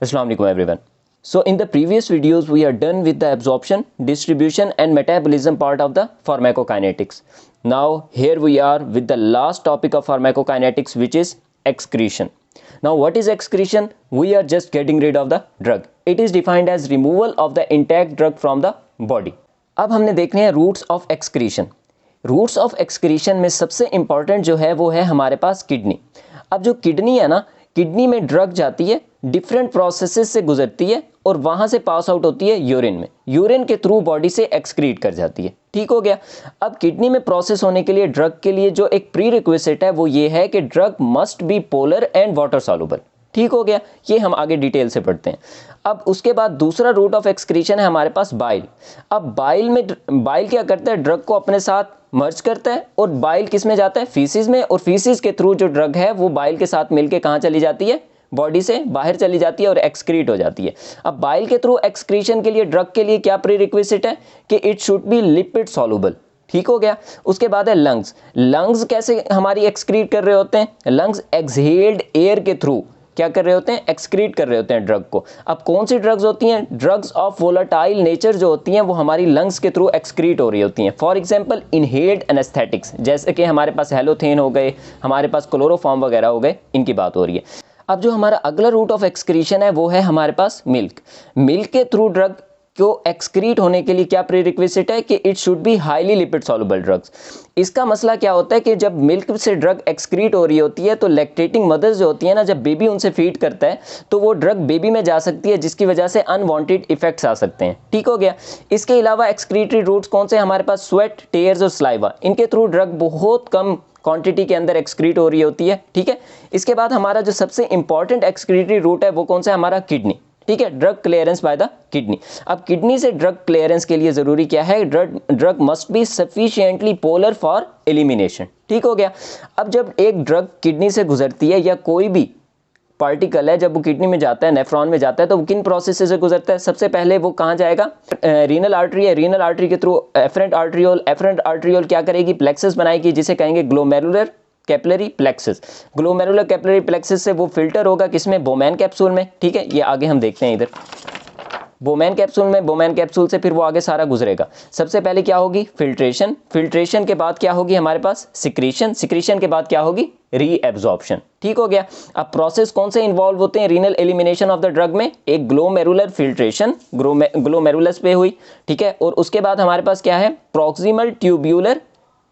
Assalamu alaikum everyone. So in the previous videos we are done with the absorption, distribution and metabolism part of the pharmacokinetics. Now here we are with the last topic of pharmacokinetics, which is excretion. Now what is excretion? We are just getting rid of the drug. It is defined as removal of the intact drug from the body. अब हमने देखने हैं routes of excretion. Routes of excretion में सबसे important जो है वो है हमारे पास किडनी. अब जो किडनी है ना, किडनी में ड्रग जाती है, डिफरेंट प्रोसेसेस से गुजरती है और वहाँ से पास आउट होती है यूरिन में. यूरिन के थ्रू बॉडी से एक्सक्रीट कर जाती है. ठीक हो गया. अब किडनी में प्रोसेस होने के लिए ड्रग के लिए जो एक प्री रिक्विजिट है वो ये है कि drug must be polar and water soluble. ठीक हो गया. ये हम आगे डिटेल से पढ़ते हैं. अब उसके बाद दूसरा रूट ऑफ एक्सक्रीशन है हमारे पास बाइल. अब बाइल क्या करता है, ड्रग को अपने साथ मर्ज करता है और बाइल किस में जाता है, फीसिस में, और फीसिस के थ्रू जो ड्रग है वो बाइल के साथ मिलके कहाँ चली जाती है, बॉडी से बाहर चली जाती है और एक्सक्रीट हो जाती है. अब बाइल के थ्रू एक्सक्रीशन के लिए ड्रग के लिए क्या प्री रिक्विजिट है कि it should be lipid soluble. ठीक हो गया. उसके बाद है लंग्स. लंग्स कैसे हमारी एक्सक्रीट कर रहे होते हैं, लंग्स एक्सहेल्ड एयर के थ्रू क्या कर रहे होते हैं, एक्सक्रीट कर रहे होते हैं ड्रग को. अब कौन सी ड्रग्स होती हैं, ड्रग्स ऑफ वोलाटाइल नेचर जो होती हैं वो हमारी लंग्स के थ्रू एक्सक्रीट हो रही होती हैं. फॉर एग्जांपल इनहेल्ड एनेस्थेटिक्स, जैसे कि हमारे पास हेलोथेन हो गए, हमारे पास क्लोरोफॉर्म वगैरह हो गए, इनकी बात हो रही है. अब जो हमारा अगला रूट ऑफ एक्सक्रीशन है वो है हमारे पास मिल्क. मिल्क के थ्रू ड्रग को एक्सक्रीट होने के लिए क्या प्रीरिक्विजिट है कि it should be highly lipid soluble drugs. इसका मसला क्या होता है कि जब मिल्क से ड्रग एक्सक्रीट हो रही होती है तो लैक्टेटिंग मदर्स जो होती है ना, जब बेबी उनसे फीड करता है तो वो ड्रग बेबी में जा सकती है, जिसकी वजह से अनवांटेड इफेक्ट्स आ सकते हैं. ठीक हो गया. इसके अलावा एक्सक्रीटरी रूट्स कौन से हमारे पास, स्वेट, टेयर्स और स्लाइवा. इनके थ्रू ड्रग बहुत कम क्वांटिटी के अंदर एक्सक्रीट हो रही होती है. ठीक है. इसके बाद हमारा जो सबसे इंपॉर्टेंट एक्सक्रीटरी रूट है वो कौन सा है, हमारा किडनी. ठीक है, drug clearance by the kidney. अब किडनी से ड्रग क्लियरेंस के लिए जरूरी क्या है, drug must be sufficiently polar for elimination. ठीक हो गया. अब जब एक ड्रग किडनी से गुजरती है या कोई भी पार्टिकल है, जब वो किडनी में जाता है, नेफ्रॉन में जाता है, तो वो किन प्रोसेस से गुजरता है, सबसे पहले वो कहाँ जाएगा, रीनल आर्टरी है, रीनल आर्टरी के थ्रू एफरेंट आर्टरियोल क्या करेगी, प्लेक्सस बनाएगी, जिसे कहेंगे glomerular capillary plexus. Glomerular capillary plexus से वो फिल्टर होगा किसमें, बोमैन कैप्सूल में. ठीक है, ये आगे हम देखते हैं इधर बोमैन कैप्सूल में. बोमैन कैप्सूल से फिर वो आगे सारा गुजरेगा. सबसे पहले क्या होगी, फिल्ट्रेशन. फिल्ट्रेशन के बाद क्या होगी हमारे पास, सिक्रीशन. सिक्रीशन के बाद क्या होगी, रीएब्जॉर्प्शन. ठीक हो गया. अब प्रोसेस कौन से इन्वॉल्व होते हैं renal elimination of the drug में, एक ग्लोमेरुलर फिल्ट्रेशन ग्लोमेरुलस पे हुई. ठीक है. और उसके बाद हमारे पास क्या है, प्रॉक्सिमल ट्यूब्यूलर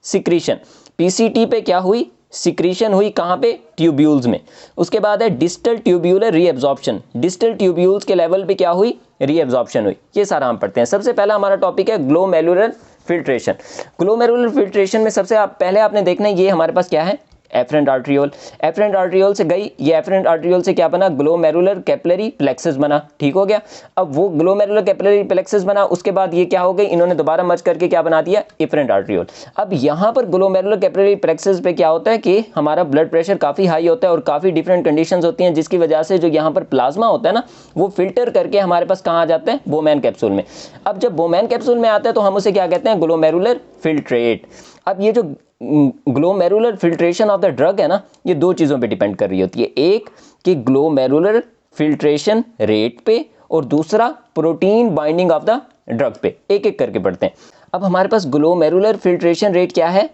सिक्रीशन. पीसीटी पे क्या हुई, सिक्रीशन हुई, कहाँ पे, ट्यूब्यूल्स में. उसके बाद है distal tubular reabsorption. Distal tubules के लेवल पे क्या हुई, रीएब्जॉर्प्शन हुई. ये सारा हम पढ़ते हैं. सबसे पहला हमारा टॉपिक है ग्लोमेरुलर फिल्ट्रेशन. ग्लोमेरुलर फिल्ट्रेशन में सबसे पहले आपने देखना है ये हमारे पास क्या है, एफरेंट आर्टरियोल. एफरेंट आर्टरियोल से गई, ये एफरेंट आर्टरियोल से क्या बना, ग्लोमेरुलर कैपिलरी प्लेक्सस बना. ठीक हो गया. अब वो ग्लोमेरुलर कैपिलरी प्लेक्सस बना, उसके बाद ये क्या हो गई, इन्होंने दोबारा मर्ज करके क्या बना दिया, एफरेंट आर्टरियोल. अब यहाँ पर ग्लोमेरुलर कैपिलरी प्लेक्सस पे क्या होता है कि हमारा ब्लड प्रेशर काफ़ी हाई होता है और काफ़ी डिफरेंट कंडीशंस होती हैं, जिसकी वजह से जो यहाँ पर प्लाज्मा होता है ना, वो फिल्टर करके हमारे पास कहाँ आ जाते हैं, बोमैन कैप्सूल में. अब जब बोमैन कैप्सूल में आता है तो हम उसे क्या कहते हैं, ग्लोमेरुलर फिल्ट्रेट. अब ये जो glomerular filtration of the drug है ना, ये दो चीज़ों पे डिपेंड कर रही होती है. एक कि ग्लोमेरुलर फिल्ट्रेशन रेट पे, और दूसरा protein binding of the drug पे. एक एक करके पढ़ते हैं. अब हमारे पास ग्लोमेरुलर फिल्ट्रेशन रेट क्या है,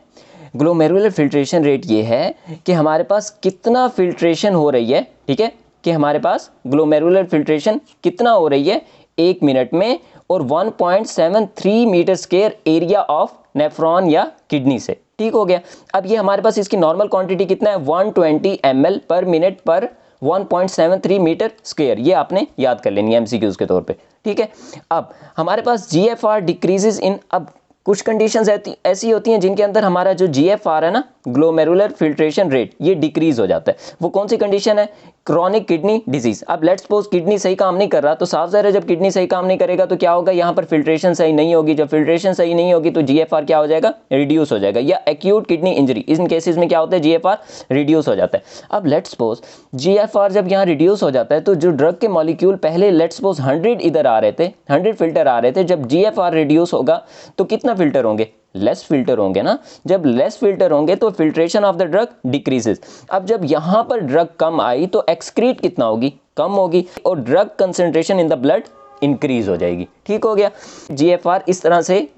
ग्लोमेरुलर फिल्ट्रेशन रेट ये है कि हमारे पास कितना फिल्ट्रेशन हो रही है. ठीक है, कि हमारे पास ग्लोमेरुलर फिल्ट्रेशन कितना हो रही है 1 मिनट में, और 1.73 metre square area of nephron या किडनी से. ठीक हो गया. अब ये हमारे पास इसकी नॉर्मल क्वांटिटी कितना है, 120 ml पर मिनट पर 1.73 मीटर स्क्वायर. ये आपने याद कर लेनी है एमसीक्यूज के तौर पे. ठीक है. अब हमारे पास जीएफआर डिक्रीजेस इन, अब कुछ कंडीशंस ऐसी होती हैं जिनके अंदर हमारा जो जीएफआर है ना, ग्लोमेरुलर फिल्ट्रेशन रेट, ये डिक्रीज हो जाता है. वो कौन सी कंडीशन है, क्रॉनिक किडनी डिजीज. अब लेट्स सपोज किडनी सही काम नहीं कर रहा, तो साफ ज़ाहिर है जब किडनी सही काम नहीं करेगा तो क्या होगा, यहाँ पर फिल्ट्रेशन सही नहीं होगी. जब फिल्ट्रेशन सही नहीं होगी तो जीएफआर क्या हो जाएगा, रिड्यूस हो जाएगा. या एक्यूट किडनी इंजरी, इन केसेस में क्या होता है, जीएफआर रिड्यूस हो जाता है. अब लेट्स सपोज जीएफआर जब यहाँ रिड्यूस हो जाता है तो जो ड्रग के मॉलिक्यूल पहले लेट्स सपोज 100 इधर आ रहे थे, 100 फिल्टर आ रहे थे, जब जीएफआर रिड्यूस होगा तो कितना फिल्टर होंगे, लेस फिल्टर होंगे ना, जब लेस फिल्टर होंगे तो filtration of the drug decreases. अब जब यहाँ पर ड्रग कम आई तो एक्सक्रीट कितना होगी, कम होगी, और drug concentration in the blood increase हो जाएगी। ठीक हो गया। जीएफआर इस तरह से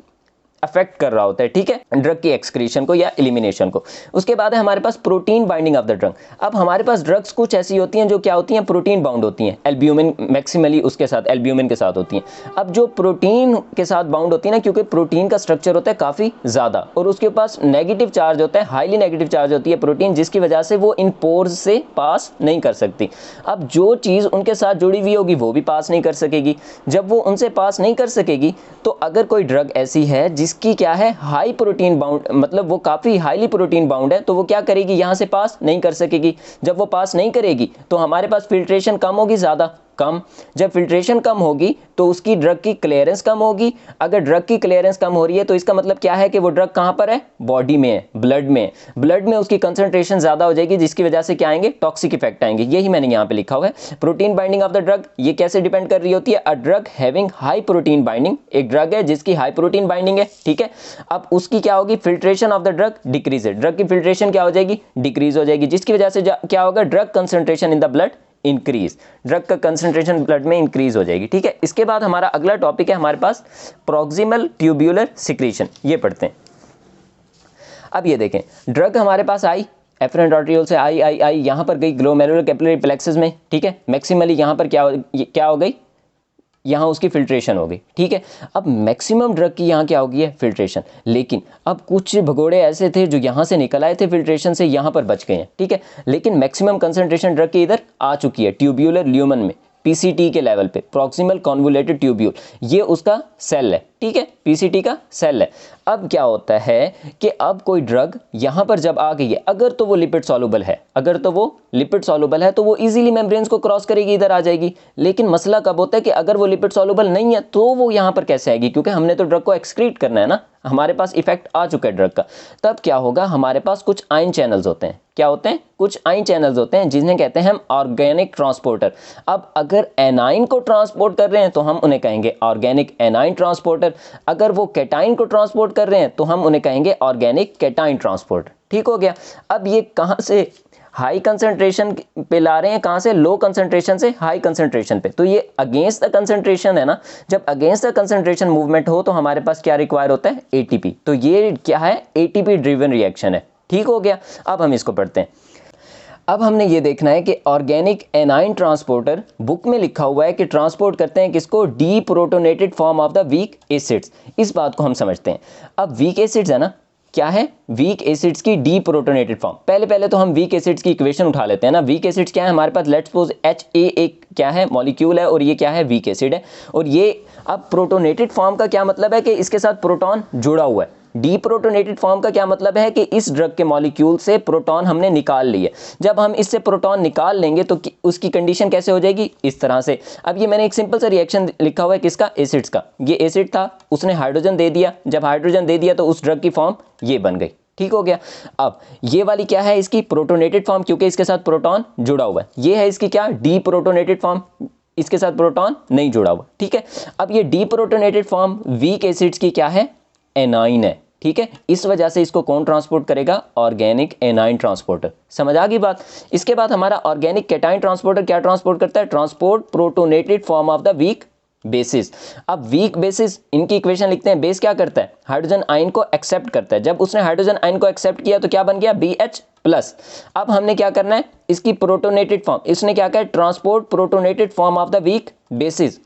अफेक्ट कर रहा होता है, ठीक है, ड्रग की एक्सक्रीशन को या एलिमिनेशन को। उसके बाद है हमारे पास protein binding of the drug. अब हमारे पास ड्रग्स कुछ ऐसी होती हैं जो क्या होती हैं, प्रोटीन बाउंड होती हैं, एल्ब्यूमिन मैक्सिमली उसके साथ एल्ब्यूमिन के साथ होती हैं। अब जो प्रोटीन के साथ बाउंड होती है ना, क्योंकि प्रोटीन का स्ट्रक्चर होता है काफ़ी ज़्यादा और उसके पास नेगेटिव चार्ज होता है, हाईली नेगेटिव चार्ज होती है प्रोटीन, जिसकी वजह से वो इन पोर्स से पास नहीं कर सकती। अब जो चीज़ उनके साथ जुड़ी हुई होगी वो भी पास नहीं कर सकेगी। जब वो उनसे पास नहीं कर सकेगी तो अगर कोई ड्रग ऐसी है जिसकी क्या है, हाई प्रोटीन बाउंड, मतलब वो काफ़ी हाईली प्रोटीन बाउंड है, तो वो क्या करेगी, यहाँ से पास नहीं कर सकेगी। जब वो पास नहीं करेगी तो हमारे पास फिल्ट्रेशन कम होगी, ज़्यादा कम। जब फिल्ट्रेशन कम होगी तो उसकी ड्रग की क्लियरेंस कम होगी। अगर ड्रग की क्लियरेंस कम हो रही है तो इसका मतलब क्या है कि वो ड्रग कहाँ पर है, बॉडी में है, ब्लड में। ब्लड में उसकी कंसंट्रेशन ज़्यादा हो जाएगी, जिसकी वजह से क्या आएंगे, टॉक्सिक इफेक्ट आएंगे। यही मैंने यहाँ पे लिखा हुआ है। Protein binding of the drug, ये कैसे डिपेंड कर रही होती है, a drug having high protein binding, एक ड्रग है जिसकी हाई प्रोटीन बाइंडिंग है, ठीक है। अब उसकी क्या होगी, filtration of the drug decrease है, ड्रग की फिल्ट्रेशन क्या हो जाएगी, डिक्रीज हो जाएगी, जिसकी वजह से क्या होगा, drug concentration in the blood increase, drug का कंसंट्रेशन ब्लड में इंक्रीज हो जाएगी, ठीक है। इसके बाद हमारा अगला टॉपिक है हमारे पास प्रॉक्सिमल ट्यूब्यूलर सिक्रीशन, ये पढ़ते हैं। अब ये देखें, ड्रग हमारे पास आई, एफरेंट आर्टरियोल से आई यहाँ पर गई ग्लोमेरुलर कैपिलरी प्लेक्सस में, ठीक है। मैक्सिमली यहाँ पर क्या हो गई, यहाँ उसकी फिल्ट्रेशन हो गई, ठीक है। अब मैक्सिमम ड्रग की यहाँ क्या हो गई है, फिल्ट्रेशन। लेकिन अब कुछ भगोड़े ऐसे थे जो यहाँ से निकल आए थे फिल्ट्रेशन से, यहाँ पर बच गए हैं, ठीक है। लेकिन मैक्सिमम कंसंट्रेशन ड्रग की इधर आ चुकी है, ट्यूब्यूलर ल्यूमन में, पीसीटी के लेवल पे, प्रॉक्सिमल कॉन्वोलेटेड ट्यूब्यूल, ये उसका सेल है, ठीक है, पीसीटी का सेल है। अब क्या होता है कि अब कोई ड्रग यहाँ पर जब आ गई है, अगर तो वो लिपिड सॉल्युबल है, अगर तो वो लिपिड सॉल्युबल है तो वो इजीली मेम्ब्रेन्स को क्रॉस करेगी, इधर आ जाएगी। लेकिन मसला कब होता है कि अगर वो लिपिड सॉल्युबल नहीं है तो वो यहाँ पर कैसे आएगी, क्योंकि हमने तो ड्रग को एक्सक्रीट करना है ना, हमारे पास इफेक्ट आ चुका है ड्रग का। तब क्या होगा, हमारे पास कुछ आयन चैनल्स होते हैं, क्या होते हैं, कुछ आयन चैनल्स होते हैं जिन्हें कहते हैं हम ऑर्गेनिक ट्रांसपोर्टर। अब अगर एनाइन को ट्रांसपोर्ट कर रहे हैं तो हम उन्हें कहेंगे ऑर्गेनिक एनाइन ट्रांसपोर्टर, अगर वो कैटाइन को ट्रांसपोर्ट कर रहे हैं तो हम उन्हें कहेंगे ऑर्गेनिक कैटाइन ट्रांसपोर्टर, ठीक हो गया। अब ये कहाँ से हाई कंसंट्रेशन पे ला रहे हैं, कहाँ से, लो कंसंट्रेशन से हाई कंसंट्रेशन पे, तो ये अगेंस्ट द कंसंट्रेशन है ना। जब अगेंस्ट द कंसंट्रेशन मूवमेंट हो तो हमारे पास क्या रिक्वायर होता है, एटीपी, तो ये क्या है, एटीपी ड्रिवन रिएक्शन है, ठीक हो गया। अब हम इसको पढ़ते हैं। अब हमने ये देखना है कि ऑर्गेनिक एनाइन ट्रांसपोर्टर, बुक में लिखा हुआ है कि ट्रांसपोर्ट करते हैं किसको, D protonated form of the weak acids. इस बात को हम समझते हैं। अब वीक एसिड्स है ना, क्या है, वीक एसिड्स की डी प्रोटोनेटेड फॉर्म। पहले तो हम वीक एसिड्स की इक्वेशन उठा लेते हैं ना। वीक एसिड्स क्या है हमारे पास, लेट्स सपोज HA एक क्या है, मॉलिक्यूल है, और ये क्या है, वीक एसिड है। और ये अब प्रोटोनेटेड फॉर्म का क्या मतलब है कि इसके साथ प्रोटॉन जुड़ा हुआ है। डी प्रोटोनेटेड फॉर्म का क्या मतलब है कि इस ड्रग के मॉलिक्यूल से प्रोटॉन हमने निकाल लिए। जब हम इससे प्रोटॉन निकाल लेंगे तो उसकी कंडीशन कैसे हो जाएगी, इस तरह से। अब ये मैंने एक सिंपल सा रिएक्शन लिखा हुआ है, किसका, एसिड्स का। ये एसिड था, उसने हाइड्रोजन दे दिया, जब हाइड्रोजन दे दिया तो उस ड्रग की फॉर्म ये बन गई, ठीक हो गया। अब ये वाली क्या है, इसकी प्रोटोनेटेड फॉर्म, क्योंकि इसके साथ प्रोटॉन जुड़ा हुआ है। ये है इसकी क्या, डी प्रोटोनेटेड फॉर्म, इसके साथ प्रोटॉन नहीं जुड़ा हुआ, ठीक है। अब ये D protonated form weak acids की क्या है, एनाइन है, ठीक है। इस वजह से इसको कौन ट्रांसपोर्ट करेगा, ऑर्गेनिक एनाइन ट्रांसपोर्टर। समझ आ गई बात। इसके बाद हमारा ऑर्गेनिक कैटाइन ट्रांसपोर्टर क्या ट्रांसपोर्ट करता है, transport protonated form of the weak bases. अब वीक बेसिस, इनकी इक्वेशन लिखते हैं। बेस क्या करता है, हाइड्रोजन आयन को एक्सेप्ट करता है। जब उसने हाइड्रोजन आयन को एक्सेप्ट किया तो क्या बन गया, BH+। अब हमने क्या करना है, इसकी प्रोटोनेटेड फॉर्म, इसने क्या कहा, transport protonated form of the weak bases.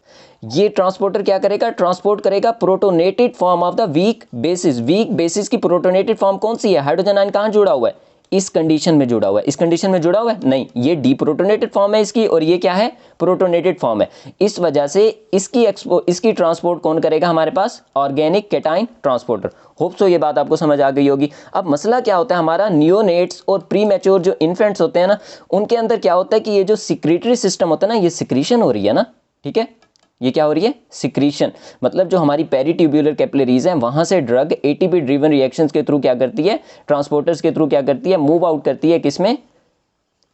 ये ट्रांसपोर्टर क्या करेगा, ट्रांसपोर्ट करेगा protonated form of the weak bases. Weak bases की प्रोटोनेटेड फॉर्म कौन सी है, हाइड्रोजन आयन कहाँ जुड़ा हुआ है, इस कंडीशन में जुड़ा हुआ है। इस कंडीशन में जुड़ा हुआ है नहीं, ये डीप्रोटोनेटेड फॉर्म है इसकी, और ये क्या है, प्रोटोनेटेड फॉर्म है। इस वजह से इसकी ट्रांसपोर्ट कौन करेगा हमारे पास, organic cation transporter. Hope so ये बात आपको समझ आ गई होगी। अब मसला क्या होता है, हमारा नियोनेट्स और प्री मैच्योर जो इन्फेंट्स होते हैं ना, उनके अंदर क्या होता है कि ये जो सिक्रीटरी सिस्टम होता है ना, ये सिक्रीशन हो रही है ना, ठीक है। ये क्या हो रही है, सिक्रीशन, मतलब जो हमारी पेरीट्यूब्यूलर कैपिलरीज हैं वहां से ड्रग एटीपी ड्रिवन रिएक्शंस के थ्रू क्या करती है, ट्रांसपोर्टर्स के थ्रू क्या करती है, मूव आउट करती है, किसमें,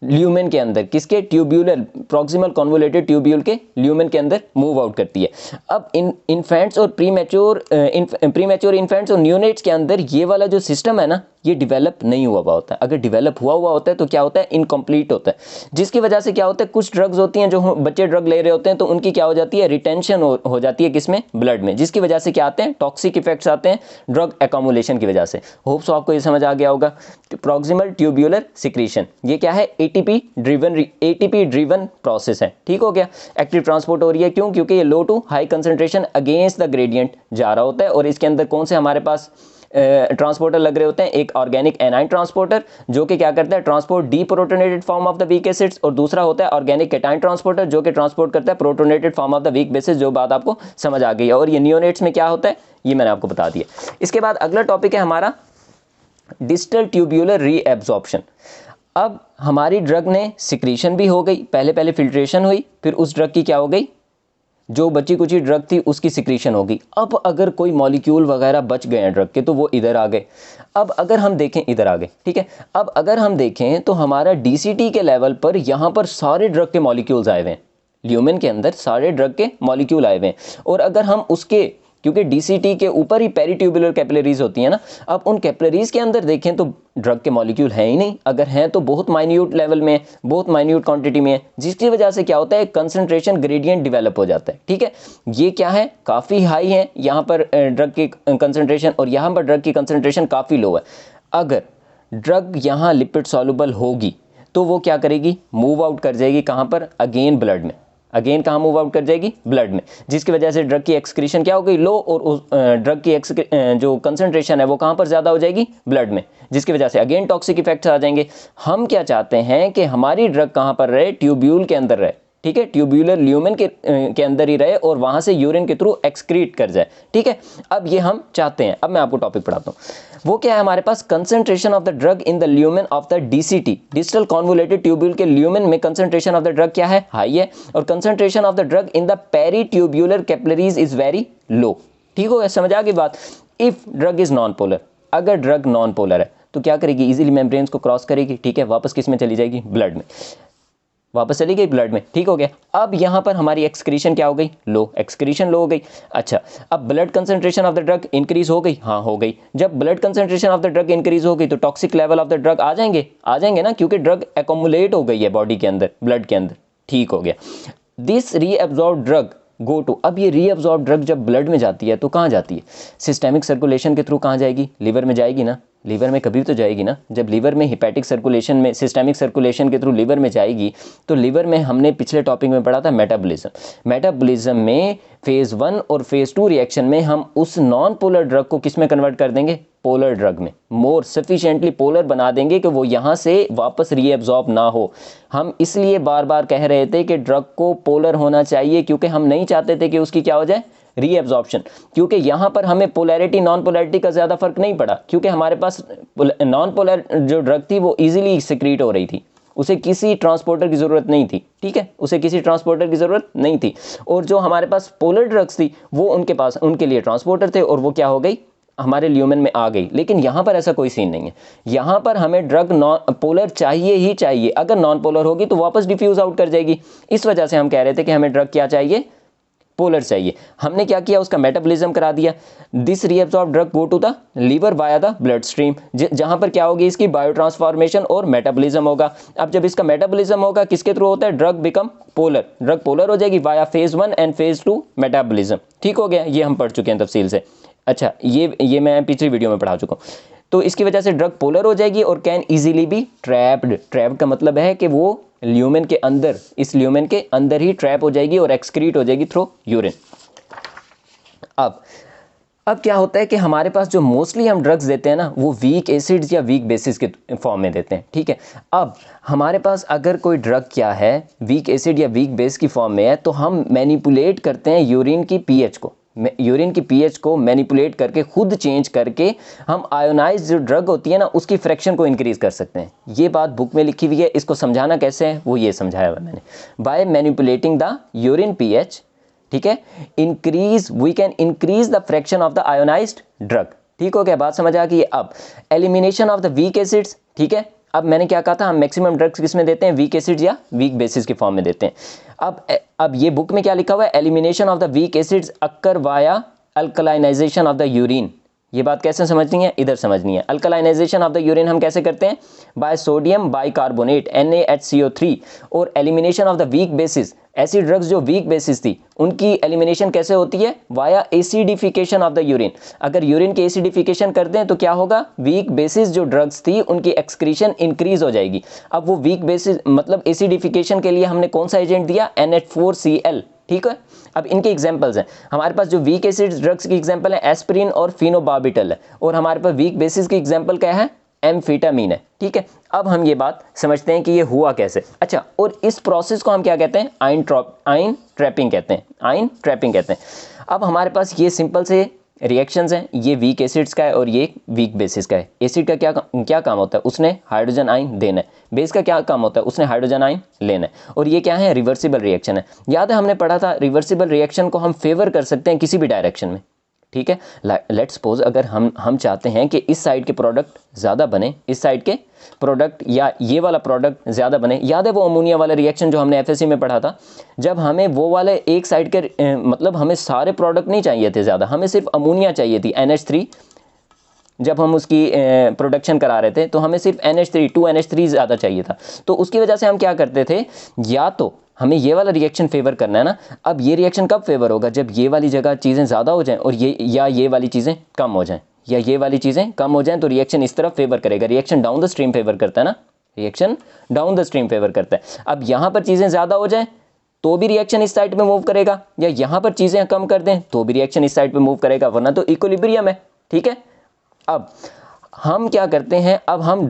ल्यूमेन के अंदर, किसके, ट्यूब्यूलर प्रॉक्सिमल कॉन्वोलेटेड ट्यूब्यूल के ल्यूमेन के अंदर मूव आउट करती है। अब इन्फेंट्स और प्रीमैच्योर इन्फेंट्स और न्यूनेट्स के अंदर ये वाला जो सिस्टम है ना, ये डेवलप नहीं हुआ होता है। अगर डेवलप हुआ होता है तो क्या होता है, इनकम्प्लीट होता है, जिसकी वजह से क्या होता है, कुछ ड्रग्स होती हैं जो बच्चे ड्रग ले रहे होते हैं तो उनकी क्या हो जाती है, रिटेंशन हो जाती है किसमें, ब्लड में, जिसकी वजह से क्या आते हैं, टॉक्सिक इफेक्ट्स आते हैं ड्रग एकोमुलेशन की वजह से। होप्स आपको ये समझ आ गया होगा। प्रॉक्सिमल ट्यूब्यूलर सिक्रीशन, ये क्या है, एटीपी ड्रिवन प्रोसेस है, ठीक हो गया। एक्टिव ट्रांसपोर्ट हो रही है, क्यों, क्योंकि ये low to high concentration against the gradient जा रहा होता है। और इसके अंदर कौन से हमारे पास ट्रांसपोर्टर लग रहे होते हैं, एक ऑर्गेनिक एनाइन ट्रांसपोर्टर जो कि क्या करता है, transport D protonated form of the weak acids, और दूसरा होता है ऑर्गेनिक केटाइन ट्रांसपोर्टर जो कि ट्रांसपोर्ट करता है protonated form of the weak bases. जो बात आपको समझ आ गई है। और ये नियोनेट्स में क्या होता है, ये मैंने आपको बता दिया। इसके बाद अगला टॉपिक है हमारा डिस्टल ट्यूब्यूलर रीएब्जॉर्प्शन। अब हमारी ड्रग ने सिक्रीशन भी हो गई, पहले फिल्ट्रेशन हुई, फिर उस ड्रग की क्या हो गई, जो बची कुची ड्रग थी उसकी सिक्रीशन होगी। अब अगर कोई मॉलिक्यूल वगैरह बच गए हैं ड्रग के तो वो इधर आ गए। अब अगर हम देखें, इधर आ गए, ठीक है। अब अगर हम देखें तो हमारा डीसीटी के लेवल पर यहाँ पर सारे ड्रग के मॉलिक्यूल्स आए हुए हैं, ल्यूमेन के अंदर सारे ड्रग के मॉलिक्यूल आए हुए हैं। और अगर हम उसके, क्योंकि डीसीटी के ऊपर ही पेरीट्यूबुलर कैपिलरीज होती है ना, अब उन कैपिलरीज के अंदर देखें तो ड्रग के मॉलिक्यूल हैं ही नहीं, अगर हैं तो बहुत माइन्यूट लेवल में, बहुत माइन्यूट क्वांटिटी में है, जिसकी वजह से क्या होता है, कंसंट्रेशन ग्रेडियंट डेवलप हो जाता है, ठीक है। ये क्या है, काफ़ी हाई है यहाँ पर ड्रग की कंसंट्रेशन, और यहाँ पर ड्रग की कंसंट्रेशन काफ़ी लो है। अगर ड्रग यहाँ लिपिड सॉल्युबल होगी तो वो क्या करेगी, मूव आउट कर जाएगी कहाँ पर, अगेन ब्लड में, अगेन कहाँ मूव आउट कर जाएगी, ब्लड में, जिसकी वजह से ड्रग की एक्सक्रीशन क्या हो गई, लो, और उस ड्रग की जो कंसंट्रेशन है वो कहाँ पर ज़्यादा हो जाएगी, ब्लड में, जिसकी वजह से अगेन टॉक्सिक इफेक्ट्स आ जाएंगे। हम क्या चाहते हैं कि हमारी ड्रग कहाँ पर रहे, ट्यूब्यूल के अंदर रहे, ठीक है, ट्यूब्यूलर ल्यूमेन के अंदर ही रहे और वहाँ से यूरिन के थ्रू एक्सक्रीट कर जाए, ठीक है। अब ये हम चाहते हैं। अब मैं आपको टॉपिक पढ़ाता हूँ। वो क्या है हमारे पास, concentration of the drug in the lumen of the DCT, distal convoluted tubule के ल्यूमेन में कंसंट्रेशन ऑफ द ड्रग क्या है, हाई है, और concentration of the drug in the peritubular capillaries is very low, ठीक हो गया, समझ आ गई बात। If drug is non polar, अगर ड्रग नॉन पोलर है तो क्या करेगी, इजीली मेम्ब्रेन्स को क्रॉस करेगी, ठीक है, वापस किस में चली जाएगी, ब्लड में, वापस चली गई ब्लड में, ठीक हो गया। अब यहाँ पर हमारी एक्सक्रीशन क्या हो गई, लो, एक्सक्रीशन लो हो गई। अच्छा, अब blood concentration of the drug increase हो गई, हाँ हो गई। जब blood concentration of the drug increase हो गई तो toxic level of the drug आ जाएंगे ना, क्योंकि ड्रग एकोमुलेट हो गई है बॉडी के अंदर, ब्लड के अंदर, ठीक हो गया। This reabsorb drug go to, अब ये रीअब्जॉर्ब ड्रग जब ब्लड में जाती है तो कहाँ जाती है, सिस्टेमिक सर्कुलेशन के थ्रू कहाँ जाएगी, लिवर में जाएगी ना, लीवर में कभी तो जाएगी ना। जब लीवर में हिपैटिक सर्कुलेशन में, सिस्टेमिक सर्कुलेशन के थ्रू लीवर में जाएगी तो लीवर में हमने पिछले टॉपिक में पढ़ा था मेटाबॉलिज्म में फेज़ 1 और फेज़ 2 रिएक्शन में हम उस नॉन पोलर ड्रग को किस में कन्वर्ट कर देंगे, पोलर ड्रग में, मोर सफिशिएंटली पोलर बना देंगे कि वो यहाँ से वापस रीएब्जॉर्ब ना हो। हम इसलिए बार बार कह रहे थे कि ड्रग को पोलर होना चाहिए, क्योंकि हम नहीं चाहते थे कि उसकी क्या हो जाए, रीएब्जॉर्प्शन, क्योंकि यहाँ पर हमें पोलैरिटी नॉन पोलैरिटी का ज़्यादा फर्क नहीं पड़ा, क्योंकि हमारे पास नॉन पोलर जो ड्रग थी वो इजीली सिक्रीट हो रही थी, उसे किसी ट्रांसपोर्टर की ज़रूरत नहीं थी, ठीक है, उसे किसी ट्रांसपोर्टर की ज़रूरत नहीं थी। और जो हमारे पास पोलर ड्रग्स थी वो उनके लिए ट्रांसपोर्टर थे, और वो क्या हो गई, हमारे ल्यूमेन में आ गई। लेकिन यहाँ पर ऐसा कोई सीन नहीं है, यहाँ पर हमें ड्रग नॉन पोलर चाहिए ही चाहिए, अगर नॉन पोलर होगी तो वापस डिफ्यूज़ आउट कर जाएगी। इस वजह से हम कह रहे थे कि हमें ड्रग क्या चाहिए, पोलर चाहिए। हमने क्या किया, उसका मेटाबॉलिज्म करा दिया। This reabsorb drug go to the liver via the blood stream, जहां पर क्या होगी, इसकी बायो ट्रांसफॉर्मेशन और मेटाबॉलिज्म होगा। अब जब इसका मेटाबॉलिज्म होगा किसके थ्रू होता है, drug become polar, drug polar हो जाएगी via phase 1 and phase 2 metabolism, ठीक हो गया। ये हम पढ़ चुके हैं तफसील से। अच्छा, ये मैं पिछली वीडियो में पढ़ा चुका हूँ। तो इसकी वजह से ड्रग पोलर हो जाएगी और can easily B trapped. Trapped का मतलब है कि वो ल्यूमेन के अंदर, इस ल्यूमेन के अंदर ही ट्रैप हो जाएगी और एक्सक्रीट हो जाएगी थ्रू यूरिन। अब क्या होता है कि हमारे पास जो मोस्टली हम ड्रग्स देते हैं ना, वो वीक एसिड्स या वीक बेसिस के फॉर्म में देते हैं, ठीक है। अब हमारे पास अगर कोई ड्रग क्या है वीक एसिड या वीक बेस की फॉर्म में है, तो हम मैनिपुलेट करते हैं यूरिन की पीएच को, यूरिन की पीएच को मैनिपुलेट करके, खुद चेंज करके हम आयोनाइज जो ड्रग होती है ना उसकी फ्रैक्शन को इंक्रीज कर सकते हैं। ये बात बुक में लिखी हुई है, इसको समझाना कैसे है वो ये समझाया हुआ मैंने। By manipulating the urine pH, ठीक है, we can increase the fraction of the ionised drug, ठीक हो गया, बात समझ आ गई। अब elimination of the weak acids, ठीक है, अब मैंने क्या कहा था, हम मैक्सिमम ड्रग्स किस में देते हैं, वीक एसिड्स या वीक बेसिस के फॉर्म में देते हैं। अब ये बुक में क्या लिखा हुआ है, elimination of the weak acids occur via alkalinization of the urine. ये बात कैसे समझनी है, इधर समझनी है। अल्कलाइनाइजेशन ऑफ द यूरिन हम कैसे करते हैं, बाय सोडियम बाइकार्बोनेट NaHCO3। और elimination of the weak bases, ऐसी ड्रग्स जो वीक बेसिस थी उनकी एलिमिनेशन कैसे होती है, via acidification of the urine. अगर यूरिन की एसिडिफिकेशन कर दें तो क्या होगा, वीक बेसिस जो ड्रग्स थी उनकी एक्सक्रीशन इंक्रीज हो जाएगी। अब वो वीक बेसिस मतलब एसिडिफिकेशन के लिए हमने कौन सा एजेंट दिया, NH4Cl, ठीक है। अब इनके एग्जांपल्स हैं, हमारे पास जो वीक एसिड ड्रग्स की एग्जांपल है एस्पिरिन और फिनोबार्बिटल है, और हमारे पास वीक बेसिस की एग्जांपल क्या है, एम्फेटामीन है, ठीक है। अब हम ये बात समझते हैं कि ये हुआ कैसे। अच्छा, और इस प्रोसेस को हम क्या कहते हैं, आयन ट्रैपिंग कहते हैं, आयन ट्रैपिंग कहते हैं। अब हमारे पास ये सिंपल से रिएक्शंस हैं, ये वीक एसिड्स का है और ये वीक बेसिस का है। एसिड का क्या काम होता है, उसने हाइड्रोजन आयन देना है। बेस का क्या काम होता है, उसने हाइड्रोजन आयन लेना है। और ये क्या है, रिवर्सिबल रिएक्शन है। याद है हमने पढ़ा था, रिवर्सिबल रिएक्शन को हम फेवर कर सकते हैं किसी भी डायरेक्शन में, ठीक है। लेट्स सपोज अगर हम चाहते हैं कि इस साइड के प्रोडक्ट ज़्यादा बने, इस साइड के प्रोडक्ट या ये वाला प्रोडक्ट ज़्यादा बने। याद है वो अमोनिया वाला रिएक्शन जो हमने FSC में पढ़ा था, जब हमें वो वाले एक साइड के मतलब हमें सारे प्रोडक्ट नहीं चाहिए थे ज़्यादा, हमें सिर्फ अमोनिया चाहिए थी NH3। जब हम उसकी प्रोडक्शन करा रहे थे तो हमें सिर्फ NH3 2NH3 ज़्यादा चाहिए था। तो उसकी वजह से हम क्या करते थे, या तो हमें ये वाला रिएक्शन फेवर करना है ना। अब ये रिएक्शन कब फेवर होगा, जब ये वाली जगह चीज़ें ज़्यादा हो जाएं और ये वाली चीज़ें कम हो जाएं, या ये वाली चीज़ें कम हो जाएं, तो रिएक्शन इस तरफ फेवर करेगा। Reaction down the stream favour करता है ना, reaction down the stream favour करता है। अब यहाँ पर चीज़ें ज़्यादा हो जाएं तो भी रिएक्शन इस साइड पे मूव करेगा, या यहाँ पर चीज़ें कम कर दें तो भी रिएक्शन इस साइड पे मूव करेगा, वरना तो इक्विलिब्रियम है, ठीक है। अब हम क्या करते हैं, अब हम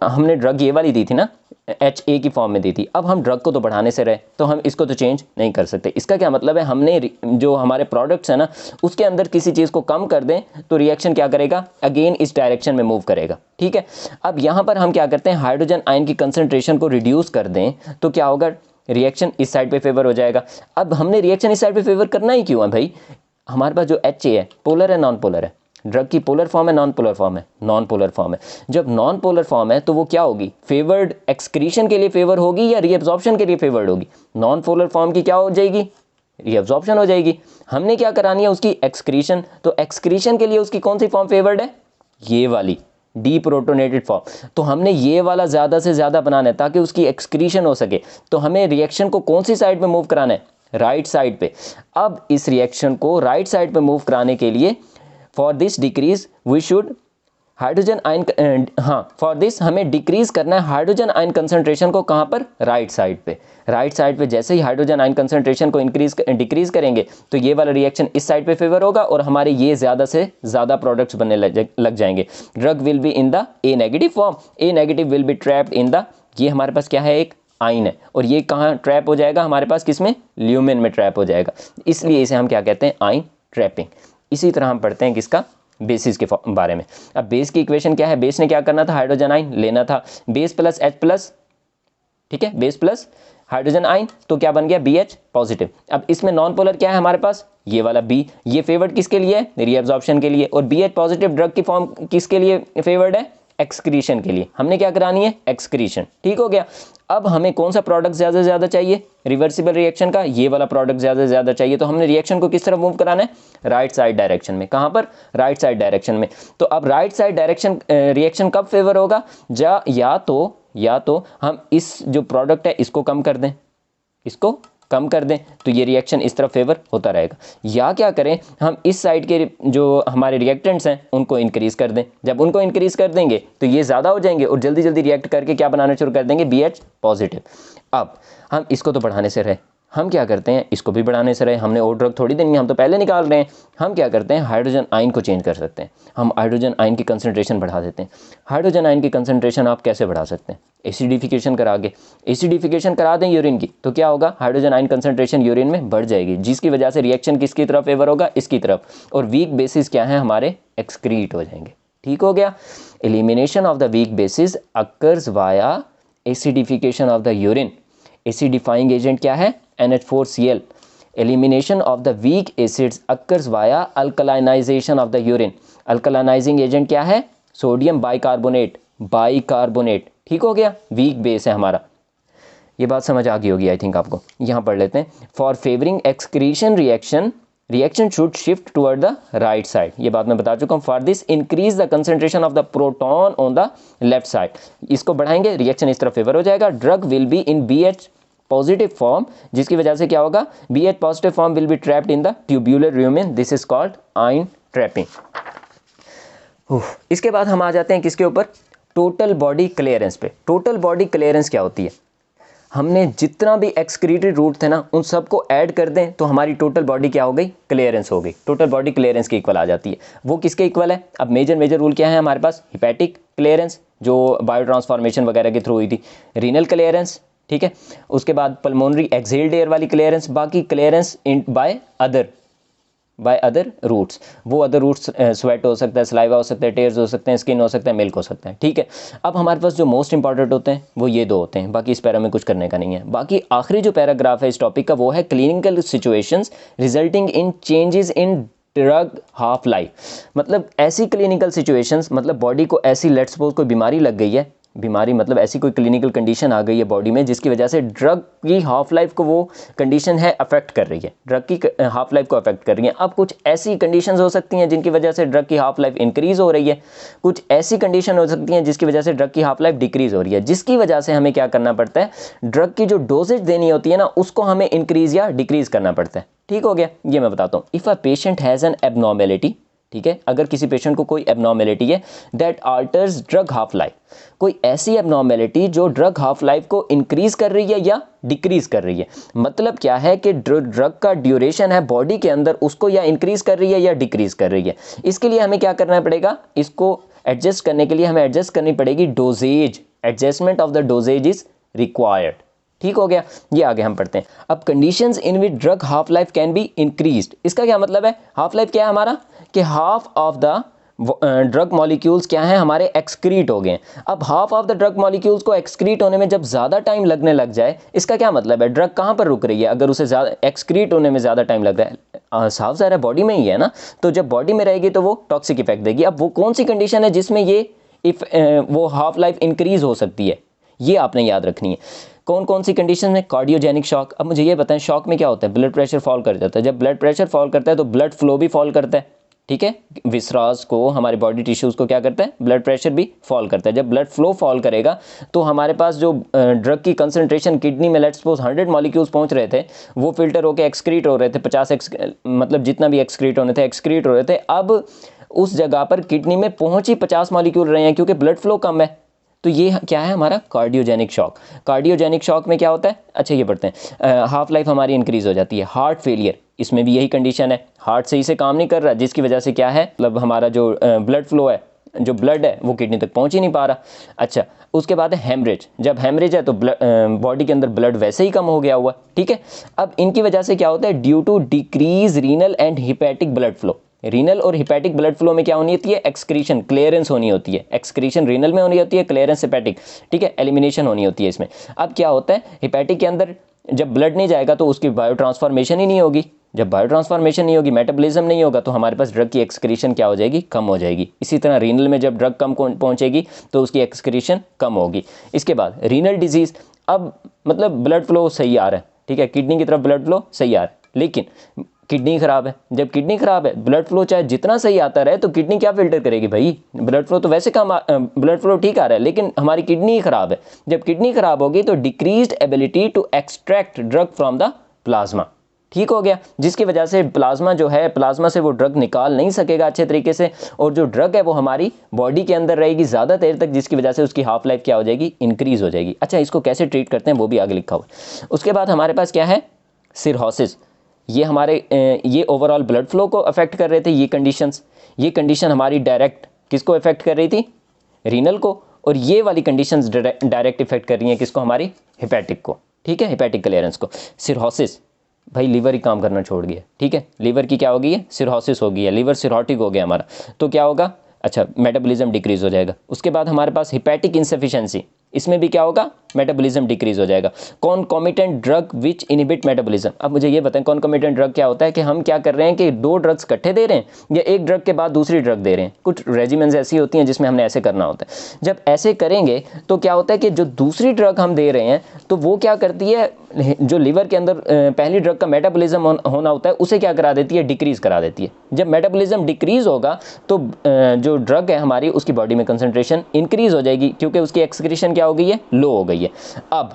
हमने ड्रग ये वाली दी थी ना, HA की फॉर्म में दी थी। अब हम ड्रग को तो बढ़ाने से रहे, तो हम इसको तो चेंज नहीं कर सकते। इसका क्या मतलब है, हमने जो हमारे प्रोडक्ट्स है ना उसके अंदर किसी चीज़ को कम कर दें तो रिएक्शन क्या करेगा, अगेन इस डायरेक्शन में मूव करेगा, ठीक है। अब यहाँ पर हम क्या करते हैं, हाइड्रोजन आयन की कंसंट्रेशन को रिड्यूस कर दें तो क्या होगा, रिएक्शन इस साइड पे फेवर हो जाएगा। अब हमने रिएक्शन इस साइड पे फेवर करना ही क्यों है भाई, हमारे पास जो HA है पोलर है नॉन पोलर है, ड्रग की पोलर फॉर्म है नॉन पोलर फॉर्म है, नॉन पोलर फॉर्म है। जब नॉन पोलर फॉर्म है तो वो क्या होगी, फेवर्ड एक्सक्रीशन के लिए फेवर होगी या रीअब्जॉर्प्शन के लिए फेवर्ड होगी। नॉन पोलर फॉर्म की क्या हो जाएगी, रीअब्जॉर्प्शन हो जाएगी। हमने क्या करानी है, उसकी एक्सक्रीशन। तो एक्सक्रीशन के लिए उसकी कौन सी फॉर्म फेवर्ड है, ये वाली डीप्रोटोनेटेड फॉर्म। तो हमने ये वाला ज़्यादा से ज़्यादा बनाना है ताकि उसकी एक्सक्रीशन हो सके। तो हमें रिएक्शन को कौन सी साइड पे मूव कराना है, राइट साइड पे। अब इस रिएक्शन को राइट साइड पे मूव कराने के लिए for this decrease we should hydrogen ion, for this हमें डिक्रीज करना है हाइड्रोजन आयन कंसंट्रेशन को, कहाँ पर, राइट साइड पे। राइट साइड पे जैसे ही हाइड्रोजन आयन कंसंट्रेशन को डिक्रीज करेंगे तो ये वाला रिएक्शन इस साइड पे फेवर होगा और हमारे ये ज़्यादा से ज़्यादा प्रोडक्ट्स बनने लग जाएंगे। Drug will be in the A negative form, A negative will be trapped in the, ये हमारे पास क्या है, एक आयन है, और ये कहाँ ट्रैप हो जाएगा, हमारे पास किसमें, ल्यूमेन में ट्रैप हो जाएगा। इसलिए इसे हम क्या कहते हैं, आयन ट्रैपिंग। इसी तरह हम पढ़ते हैं किसका, बेसिस के बारे में। अब बेस की इक्वेशन क्या है, बेस ने क्या करना था, हाइड्रोजन आयन लेना था, बेस प्लस H प्लस, ठीक है, बेस प्लस हाइड्रोजन आयन, तो क्या बन गया, BH पॉजिटिव। अब इसमें नॉन पोलर क्या है हमारे पास, ये वाला B, ये फेवर्ड किसके लिए है, रीअब्जॉर्प्शन के लिए, और BH पॉजिटिव ड्रग की फॉर्म किसके लिए फेवर्ड है, एक्सक्रीशन के लिए। हमने क्या करानी है, एक्सक्रीशन, ठीक हो गया। अब हमें कौन सा प्रोडक्ट ज़्यादा से ज़्यादा चाहिए, रिवर्सिबल रिएक्शन का ये वाला प्रोडक्ट ज़्यादा से ज़्यादा चाहिए। तो हमने रिएक्शन को किस तरफ मूव कराना है, राइट साइड डायरेक्शन में। कहाँ पर, राइट साइड डायरेक्शन में। तो अब राइट साइड डायरेक्शन रिएक्शन कब फेवर होगा, या तो हम इस जो प्रोडक्ट है इसको कम कर दें, इसको कम कर दें तो ये रिएक्शन इस तरफ फेवर होता रहेगा, या क्या करें, हम इस साइड के जो हमारे रिएक्टेंट्स हैं उनको इंक्रीज कर दें। जब उनको इंक्रीज कर देंगे तो ये ज़्यादा हो जाएंगे और जल्दी जल्दी रिएक्ट करके क्या बनाना शुरू कर देंगे, BH पॉजिटिव। अब हम इसको तो बढ़ाने से रहे, हम क्या करते हैं, इसको भी बढ़ाने से रहे, हमने और ड्रग थोड़ी देनी है, हम तो पहले निकाल रहे हैं। हम क्या करते हैं, हाइड्रोजन आयन को चेंज कर सकते हैं, हम हाइड्रोजन आयन की कंसंट्रेशन बढ़ा देते हैं। हाइड्रोजन आयन की कंसंट्रेशन आप कैसे बढ़ा सकते हैं, एसिडिफिकेशन करा के। एसिडिफिकेशन करा दें यूरिन की तो क्या होगा, हाइड्रोजन आयन कंसंट्रेशन यूरिन में बढ़ जाएगी, जिसकी वजह से रिएक्शन किसकी तरफ फेवर होगा, इसकी तरफ, और वीक बेसिस क्या है हमारे, एक्सक्रीट हो जाएंगे, ठीक हो गया। Elimination of the weak bases occurs via acidification of the urine. Acidifying agent क्या है, NH4Cl। Elimination of the weak acids occurs via alkalinization of the urine. Alkalinizing agent क्या है, सोडियम बाइकार्बोनेट, बाइकार्बोनेट, ठीक हो गया, वीक बेस है हमारा। ये बात समझ आ गई होगी आई थिंक आपको। यहाँ पढ़ लेते हैं, for favouring excretion reaction should shift toward the right side, ये बात मैं बता चुका हूँ। For this increase the concentration of the proton on the left side, इसको बढ़ाएंगे, रिएक्शन इस तरफ फेवर हो जाएगा। Drug will be in BH positive form, जिसकी वजह से क्या होगा, BH positive form will be trapped in the tubular lumen, this is called ion trapping. इसके बाद हम आ जाते हैं किसके ऊपर, टोटल बॉडी क्लियरेंस पे। टोटल बॉडी क्लियरेंस क्या होती है, हमने जितना भी एक्सक्रीटरी रूट थे ना उन सबको ऐड कर दें तो हमारी टोटल बॉडी क्या हो गई, क्लियरेंस हो गई। टोटल बॉडी क्लियरेंस के इक्वल आ जाती है। वो किसके इक्वल है, अब मेजर रूल क्या है हमारे पास, हिपैटिक क्लियरेंस जो बायो ट्रांसफॉर्मेशन वगैरह के थ्रू हुई थी, रीनल क्लियरेंस, ठीक है, उसके बाद पल्मोनरी एक्सहेल्ड एयर वाली क्लियरेंस, बाकी clearance in by other routes. वो अदर रूट्स स्वेट हो सकता है, सलाइवा हो सकता है, टेयर्स हो सकते हैं, स्किन हो सकता है, मिल्क हो सकता है, ठीक है। अब हमारे पास जो मोस्ट इंपॉर्टेंट होते हैं वो ये दो होते हैं, बाकी इस पैरा में कुछ करने का नहीं है। बाकी आखिरी जो पैराग्राफ है इस टॉपिक का वो है clinical situations resulting in changes in drug half life, मतलब ऐसी क्लिनिकल सिचुएशंस, मतलब बॉडी को ऐसी, लेट्स सपोज कोई बीमारी लग गई है, बीमारी मतलब ऐसी कोई क्लिनिकल कंडीशन आ गई है बॉडी में जिसकी वजह से ड्रग की हाफ लाइफ को वो कंडीशन है अफेक्ट कर रही है, ड्रग की हाफ लाइफ को अफेक्ट कर रही है। अब कुछ ऐसी कंडीशंस हो सकती हैं जिनकी वजह से ड्रग की हाफ लाइफ इंक्रीज हो रही है, कुछ ऐसी कंडीशन हो सकती हैं जिसकी वजह से ड्रग की हाफ लाइफ डिक्रीज हो रही है, जिसकी वजह से हमें क्या करना पड़ता है, ड्रग की जो डोजेज देनी होती है ना उसको हमें इंक्रीज या डिक्रीज करना पड़ता है, ठीक हो गया। ये मैं बताता हूँ, if a patient has an abnormality, ठीक है, अगर किसी पेशेंट को कोई एबनॉर्मेलिटी है that alters drug half life, कोई ऐसी एबनॉर्मेलिटी जो ड्रग हाफ लाइफ को इंक्रीज कर रही है या डिक्रीज कर रही है, मतलब क्या है कि ड्रग का ड्यूरेशन है बॉडी के अंदर उसको या इंक्रीज कर रही है या डिक्रीज कर रही है। इसके लिए हमें क्या करना पड़ेगा, इसको एडजस्ट करने के लिए हमें एडजस्ट करनी पड़ेगी doses, adjustment of the doses is required, ठीक हो गया। ये आगे हम पढ़ते हैं। अब conditions in which drug half life can be increased, इसका क्या मतलब है, हाफ लाइफ क्या है हमारा, कि half of the drug molecules क्या हैं हमारे एक्सक्रीट हो गए। अब half of the drug molecules को एक्सक्रीट होने में जब ज़्यादा टाइम लगने लग जाए, इसका क्या मतलब है, ड्रग कहाँ पर रुक रही है, अगर उसे ज़्यादा एक्सक्रीट होने में ज़्यादा टाइम लग रहा है, साफ ज़ाहिर है बॉडी में ही है ना, तो जब बॉडी में रहेगी तो वो टॉक्सिक इफेक्ट देगी। अब वो कौन सी कंडीशन है जिसमें ये वो हाफ लाइफ इंक्रीज हो सकती है, ये आपने याद रखनी है। कौन कौन सी कंडीशन में, कार्डियोजेनिक शॉक। अब मुझे ये बताएं, शॉक में क्या होता है, ब्लड प्रेशर फॉल कर जाता है, जब ब्लड प्रेशर फॉल करता है तो ब्लड फ्लो भी फॉल करता है, ठीक है, विसरास को, हमारे बॉडी टिश्यूज़ को क्या करता है, ब्लड प्रेशर भी फॉल करता है। जब ब्लड फ्लो फॉल करेगा तो हमारे पास जो ड्रग की कंसंट्रेशन किडनी में लेट्स सपोज 100 मॉलिक्यूल्स पहुंच रहे थे, वो फिल्टर होकर एक्सक्रीट हो रहे थे, 50 मतलब जितना भी एक्सक्रीट होने थे एक्सक्रीट हो रहे थे। अब उस जगह पर किडनी में पहुँच ही 50 मॉलिक्यूल रहे हैं क्योंकि ब्लड फ्लो कम है, तो ये क्या है हमारा कार्डियोजेनिक शॉक। कार्डियोजेनिक शॉक में क्या होता है, अच्छा ये पढ़ते हैं, हाफ लाइफ हमारी इंक्रीज हो जाती है। हार्ट फेलियर, इसमें भी यही कंडीशन है, हार्ट सही से काम नहीं कर रहा जिसकी वजह से क्या है, मतलब हमारा जो ब्लड फ्लो है, जो ब्लड है वो किडनी तक पहुंच ही नहीं पा रहा। अच्छा, उसके बाद है हेमरेज, जब हेमरेज है तो बॉडी के अंदर ब्लड वैसे ही कम हो गया हुआ, ठीक है। अब इनकी वजह से क्या होता है, due to decrease renal and hepatic blood flow, renal और हिपैटिक ब्लड फ्लो में क्या होनी होती है, एक्सक्रीशन, क्लियरेंस होनी होती है। एक्सक्रीशन रीनल में होनी होती है, क्लियरेंस हिपैटिक, ठीक है, एलिमिनेशन होनी होती है इसमें। अब क्या होता है, हिपैटिक के अंदर जब ब्लड नहीं जाएगा तो उसकी बायो ट्रांसफॉर्मेशन ही नहीं होगी, जब बायो ट्रांसफॉर्मेशन नहीं होगी, मेटाबॉलिज्म नहीं होगा, तो हमारे पास ड्रग की एक्सक्रीशन क्या हो जाएगी, कम हो जाएगी। इसी तरह रीनल में जब ड्रग कम पहुंचेगी तो उसकी एक्सक्रीशन कम होगी। इसके बाद रीनल डिजीज़, अब मतलब ब्लड फ्लो सही आ रहा है, ठीक है, किडनी की तरफ ब्लड फ्लो सही आ रहा है, लेकिन किडनी खराब है। जब किडनी खराब है, ब्लड फ्लो चाहे जितना सही आता रहे तो किडनी क्या फिल्टर करेगी भाई, ब्लड फ्लो तो वैसे कम, ब्लड फ्लो ठीक आ रहा है लेकिन हमारी किडनी ही खराब है। जब किडनी खराब होगी तो decreased ability to extract drug from the plasma, ठीक हो गया, जिसकी वजह से प्लाज्मा जो है, प्लाज्मा से वो ड्रग निकाल नहीं सकेगा अच्छे तरीके से, और जो ड्रग है वो हमारी बॉडी के अंदर रहेगी ज़्यादा देर तक, जिसकी वजह से उसकी हाफ लाइफ क्या हो जाएगी, इंक्रीज हो जाएगी। अच्छा, इसको कैसे ट्रीट करते हैं वो भी आगे लिखा हुआ है। उसके बाद हमारे पास क्या है, सिरहोसिस, ये हमारे ये ओवरऑल ब्लड फ्लो को अफेक्ट कर रहे थे। ये कंडीशन हमारी डायरेक्ट किसको अफेक्ट कर रही थी, रीनल को, और ये वाली कंडीशंस डायरेक्ट इफेक्ट कर रही हैं किसको, हमारी हिपैटिक को, ठीक है, हिपैटिक क्लियरेंस को। सिरहोसिस, भाई लीवर ही काम करना छोड़ गया, ठीक है, लीवर की क्या हो गई है, सिरहोसिस हो गई है, लीवर सिरहोटिक हो गया हमारा, तो क्या होगा, अच्छा मेटाबॉलिज्म डिक्रीज हो जाएगा। उसके बाद हमारे पास हिपैटिक इंसफिशिएंसी, इसमें भी क्या होगा, मेटाबॉलिज्म डिक्रीज हो जाएगा। Concomitant drug which inhibit metabolism. अब मुझे ये बताएं कॉन्कोमिटेंट ड्रग क्या होता है, कि हम क्या कर रहे हैं कि 2 ड्रग्स इकट्ठे दे रहे हैं या एक ड्रग के बाद दूसरी ड्रग दे रहे हैं। कुछ रेजिमेंट्स ऐसी होती हैं जिसमें हमने ऐसे करना होता है। जब ऐसे करेंगे तो क्या होता है कि जो दूसरी ड्रग हम दे रहे हैं तो वो क्या करती है, जो लिवर के अंदर पहली ड्रग का मेटाबॉलिज्म होना होता है उसे क्या करा देती है, डिक्रीज करा देती है। जब मेटाबॉलिज्म डिक्रीज होगा तो जो ड्रग है हमारी उसकी बॉडी में कंसंट्रेशन इंक्रीज हो जाएगी, क्योंकि उसकी एक्सक्रीशन क्या हो गई है, लो हो गई है। अब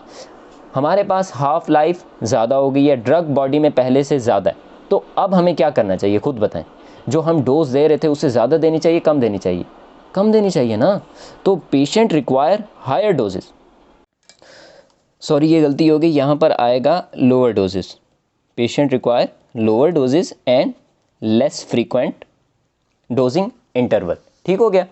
हमारे पास हाफ लाइफ ज़्यादा हो गई है, ड्रग बॉडी में पहले से ज़्यादा है, तो अब हमें क्या करना चाहिए खुद बताएं। जो हम डोज दे रहे थे उससे ज़्यादा देनी चाहिए, कम देनी चाहिए, कम देनी चाहिए ना। तो patient require higher doses, sorry ये गलती हो गई, यहाँ पर आएगा lower doses. Patient require lower doses and less frequent dosing interval. ठीक हो गया।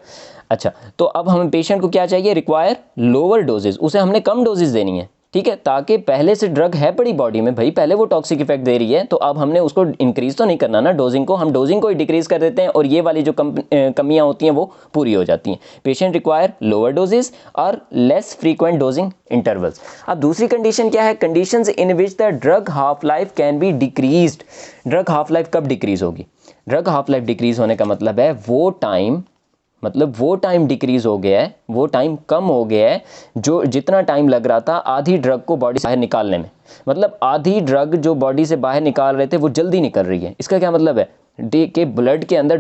अच्छा, तो अब हमें पेशेंट को क्या चाहिए, रिक्वायर लोअर डोजेज, उसे हमने कम डोजेज देनी है, ठीक है, ताकि पहले से ड्रग है पड़ी बॉडी में, भाई पहले वो टॉक्सिक इफेक्ट दे रही है, तो अब हमने उसको इंक्रीज तो नहीं करना ना डोजिंग को, हम डोजिंग को ही डिक्रीज कर देते हैं और ये वाली जो कमियां होती हैं वो पूरी हो जाती हैं। पेशेंट रिक्वायर लोअर डोजेज और लेस फ्रीक्वेंट डोजिंग इंटरवल्स। अब दूसरी कंडीशन क्या है, conditions in which the drug half life can B decreased. Drug half life कब डिक्रीज होगी, ड्रग हाफ लाइफ डिक्रीज होने का मतलब है वो टाइम डिक्रीज हो गया है, वो टाइम कम हो गया है जो जितना टाइम लग रहा था आधी ड्रग को बॉडी से बाहर निकालने में। मतलब आधी ड्रग जो बॉडी से बाहर निकाल रहे थे वो जल्दी निकल रही है। इसका क्या मतलब है कि ब्लड के अंदर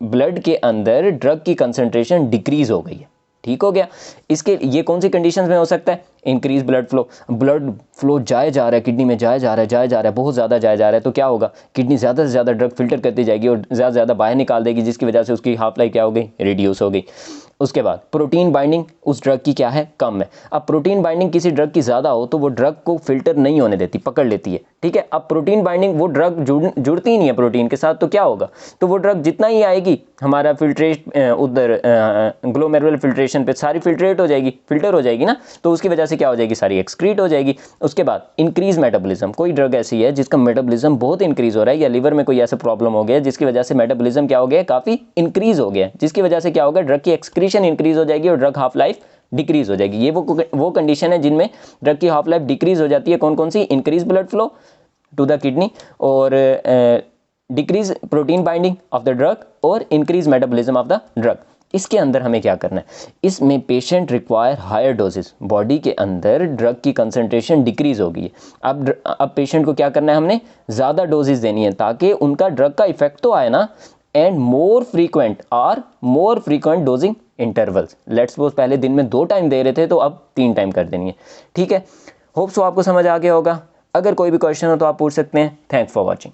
ब्लड के अंदर ड्रग की कंसंट्रेशन डिक्रीज हो गई है। ठीक हो गया। इसके ये कौन सी कंडीशंस में हो सकता है, इंक्रीज ब्लड फ्लो जाए जा रहा है, किडनी में जाए जा रहा है, बहुत ज़्यादा जाए जा रहा है, तो क्या होगा, किडनी ज़्यादा से ज़्यादा ड्रग फिल्टर करती जाएगी और ज़्यादा से ज़्यादा बाहर निकाल देगी, जिसकी वजह से उसकी हाफ लाइफ क्या हो गई, रिड्यूस हो गई। उसके बाद प्रोटीन बाइंडिंग उस ड्रग की क्या है, कम है। अब प्रोटीन बाइंडिंग किसी ड्रग की ज़्यादा हो तो वो ड्रग को फिल्टर नहीं होने देती, पकड़ लेती है। ठीक है, अब प्रोटीन बाइंडिंग, वो ड्रग जुड़ती ही नहीं है प्रोटीन के साथ, तो क्या होगा, तो वो ड्रग जितना ही आएगी हमारा उधर ग्लोमेरुलर फिल्ट्रेशन पे सारी फिल्टर हो जाएगी ना, तो उसकी वजह से क्या हो जाएगी, सारी एक्सक्रीट हो जाएगी। उसके बाद इंक्रीज मेटाबॉलिज्म, कोई ड्रग ऐसी है जिसका मेटाबॉलिज्म बहुत इंक्रीज हो रहा है या लिवर में कोई ऐसा प्रॉब्लम हो गया जिसकी वजह से मेटाबॉलिज्म क्या हो गया, काफ़ी इंक्रीज हो गया, जिसकी वजह से क्या होगा, ड्रग की एक्सक्रीशन इंक्रीज हो जाएगी और ड्रग हाफ लाइफ डिक्रीज हो जाएगी। ये वो कंडीशन है जिनमें ड्रग की हाफ लाइफ डिक्रीज हो जाती है। कौन कौन सी, increase blood flow to the kidney और decrease protein binding of the drug और increase metabolism of the drug. इसके अंदर हमें क्या करना है, इसमें patient require higher doses, body के अंदर ड्रग की कंसंट्रेशन डिक्रीज हो गई है। अब पेशेंट को क्या करना है, हमने ज़्यादा डोजेस देनी है ताकि उनका ड्रग का इफेक्ट तो आए ना, and more frequent dosing intervals. Let's suppose पहले दिन में 2 टाइम दे रहे थे तो अब 3 टाइम कर देनी है। ठीक है, होप सो आपको समझ आ गया होगा। अगर कोई भी क्वेश्चन हो तो आप पूछ सकते हैं। Thanks for watching.